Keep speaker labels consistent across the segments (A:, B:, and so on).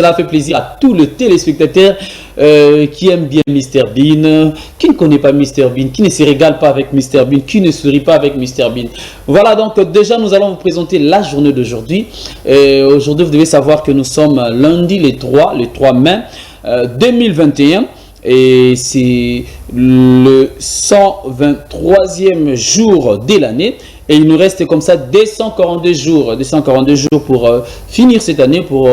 A: Cela fait plaisir à tous les téléspectateurs qui aiment bien Mr Bean, qui ne connaît pas Mr Bean, qui ne se régale pas avec Mr Bean, qui ne sourit pas avec Mr Bean. Voilà, donc déjà nous allons vous présenter la journée d'aujourd'hui. Aujourd'hui, vous devez savoir que nous sommes lundi le 3 mai 2021. Et c'est le 123e jour de l'année. Et il nous reste comme ça 242 jours pour finir cette année, pour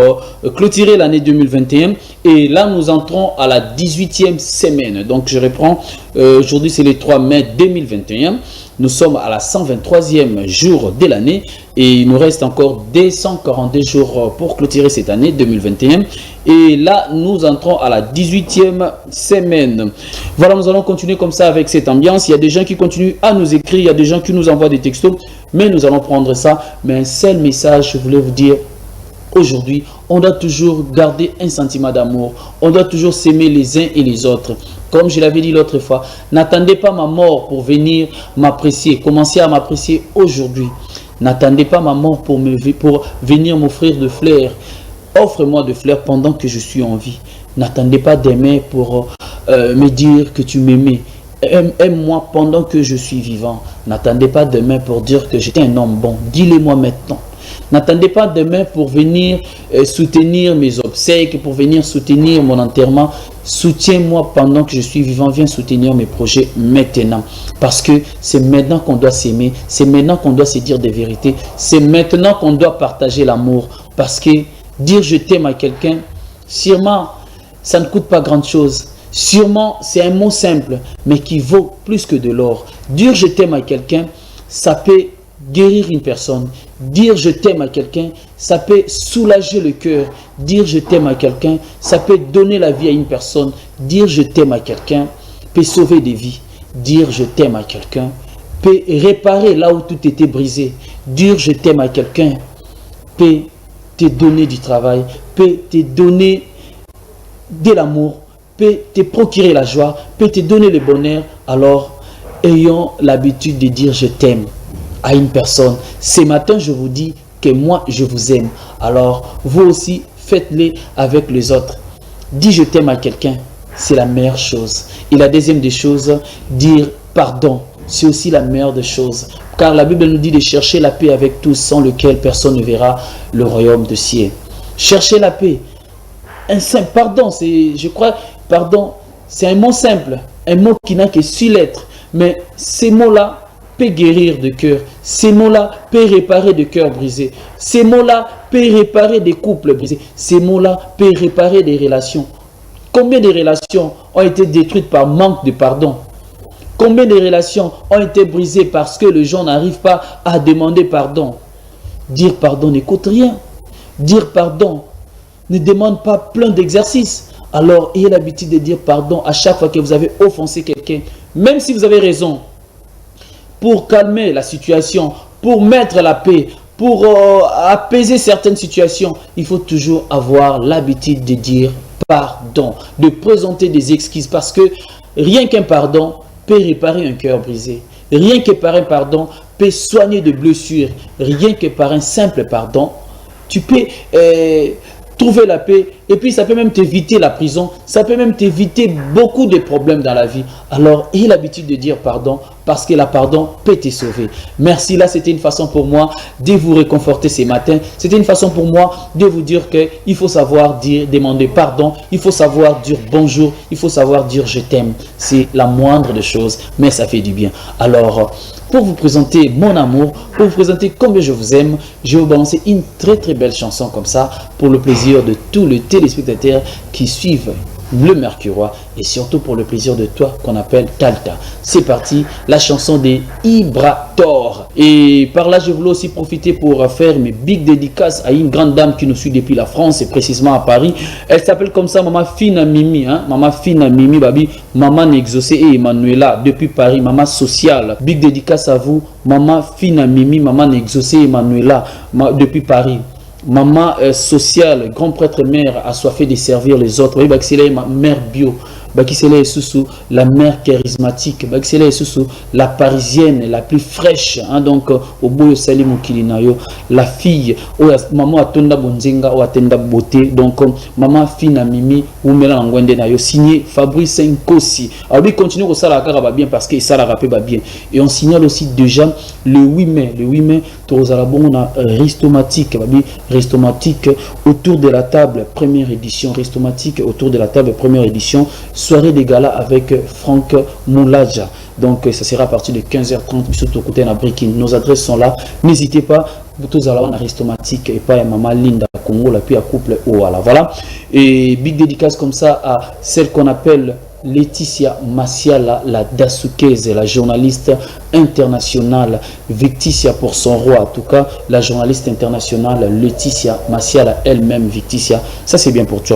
A: clôturer l'année 2021. Et là, nous entrons à la 18e semaine. Donc, je reprends. Aujourd'hui, c'est le 3 mai 2021. Nous sommes à la 123e jour de l'année. Et il nous reste encore 242 jours pour clôturer cette année 2021. Et là, nous entrons à la 18e semaine. Voilà, nous allons continuer comme ça avec cette ambiance. Il y a des gens qui continuent à nous écrire. Il y a des gens qui nous envoient des textos. Mais nous allons prendre ça. Mais un seul message, je voulais vous dire, aujourd'hui, on doit toujours garder un sentiment d'amour. On doit toujours s'aimer les uns et les autres. Comme je l'avais dit l'autre fois, n'attendez pas ma mort pour venir m'apprécier. Commencez à m'apprécier aujourd'hui. N'attendez pas ma mort pour venir m'offrir de fleurs. Offre-moi de fleurs pendant que je suis en vie. N'attendez pas demain pour me dire que tu m'aimais. Aime-moi pendant que je suis vivant. N'attendez pas demain pour dire que j'étais un homme bon. Dis-le-moi maintenant. N'attendez pas demain pour venir soutenir mes obsèques, pour venir soutenir mon enterrement. Soutiens-moi pendant que je suis vivant. Viens soutenir mes projets maintenant. Parce que c'est maintenant qu'on doit s'aimer. C'est maintenant qu'on doit se dire des vérités. C'est maintenant qu'on doit partager l'amour. Parce que dire je t'aime à quelqu'un, sûrement, ça ne coûte pas grand-chose. Sûrement, c'est un mot simple, mais qui vaut plus que de l'or. Dire je t'aime à quelqu'un, ça peut guérir une personne. Dire je t'aime à quelqu'un, ça peut soulager le cœur. Dire je t'aime à quelqu'un, ça peut donner la vie à une personne. Dire je t'aime à quelqu'un peut sauver des vies. Dire je t'aime à quelqu'un peut réparer là où tout était brisé. Dire je t'aime à quelqu'un peut te donner du travail, peut te donner de l'amour, peut te procurer la joie, peut te donner le bonheur. Alors, ayons l'habitude de dire je t'aime à une personne. Ce matin, je vous dis que moi, je vous aime. Alors, vous aussi, faites-le avec les autres. Dis je t'aime à quelqu'un, c'est la meilleure chose. Et la deuxième des choses, dire pardon, c'est aussi la meilleure des choses. Car la Bible nous dit de chercher la paix avec tous, sans lequel personne ne verra le royaume de ciel. Chercher la paix. Un simple pardon, je crois, pardon, c'est un mot simple, un mot qui n'a que 6 lettres. Mais ces mots-là peuvent guérir de cœur. Ces mots-là peuvent réparer des cœurs brisés. Ces mots-là peuvent réparer des couples brisés. Ces mots-là peuvent réparer des relations. Combien de relations ont été détruites par manque de pardon? Combien de relations ont été brisées parce que les gens n'arrivent pas à demander pardon? Dire pardon ne coûte rien. Dire pardon ne demande pas plein d'exercices. Alors, ayez l'habitude de dire pardon à chaque fois que vous avez offensé quelqu'un. Même si vous avez raison. Pour calmer la situation, pour mettre la paix, pour apaiser certaines situations, il faut toujours avoir l'habitude de dire pardon, de présenter des excuses. Parce que rien qu'un pardon peut réparer un cœur brisé. Rien que par un pardon peut soigner de blessures. Rien que par un simple pardon, tu peux trouver la paix. Et puis ça peut même t'éviter la prison. Ça peut même t'éviter beaucoup de problèmes dans la vie. Alors, ayez l'habitude de dire pardon. Parce que la pardon peut te sauver. Merci, là c'était une façon pour moi de vous réconforter ce matin. C'était une façon pour moi de vous dire qu'il faut savoir demander pardon. Il faut savoir dire bonjour. Il faut savoir dire je t'aime. C'est la moindre des choses, mais ça fait du bien. Alors, pour vous présenter mon amour, pour vous présenter combien je vous aime, je vais vous balancer une très très belle chanson comme ça pour le plaisir de tous les téléspectateurs qui suivent le Mercurois et surtout pour le plaisir de toi qu'on appelle Talta. C'est parti, la chanson des Ibrator. Et par là, je voulais aussi profiter pour faire mes big dédicaces à une grande dame qui nous suit depuis la France et précisément à Paris. Elle s'appelle comme ça Maman Fina Mimi, hein? Maman Fina Mimi, babi, Maman Exaucé et Emmanuela depuis Paris, Maman Sociale. Big dédicace à vous, Maman Fina Mimi, Maman Exaucé et Emmanuela depuis Paris. Maman sociale, grand prêtre mère, assoiffé de servir les autres. Oui, c'est ma mère bio. La mère charismatique, la parisienne, la plus fraîche, hein, donc au bout de la fille, maman atonda bonzenga ou atenda bote beauté. Donc, Maman Fina Mimi, ou Mela Ngwende na yo signé Fabrice Nkosi. Alors, lui continue au Salaka va bien parce que ça la rappelle va bien. Et on signale aussi déjà le 8 mai. Le 8 mai, Torozalabon, on a Ristomatique, Ristomatique autour de la table, première édition. Ristomatique autour de la table, première édition. Soirée des galas avec Franck Moulaja. Donc, ça sera à partir de 15h30, surtout côté na Breaking. Nos adresses sont là. N'hésitez pas. Tous allons Aristomatique et pas Maman Linda Congo, la puis à couple Ouala. Voilà. Et big dédicace comme ça à celle qu'on appelle Laetitia Massiala, la Dasukaise, la journaliste internationale. Victicia pour son roi, en tout cas, la journaliste internationale Laetitia Massiala, elle-même Victicia. Ça, c'est bien pour toi.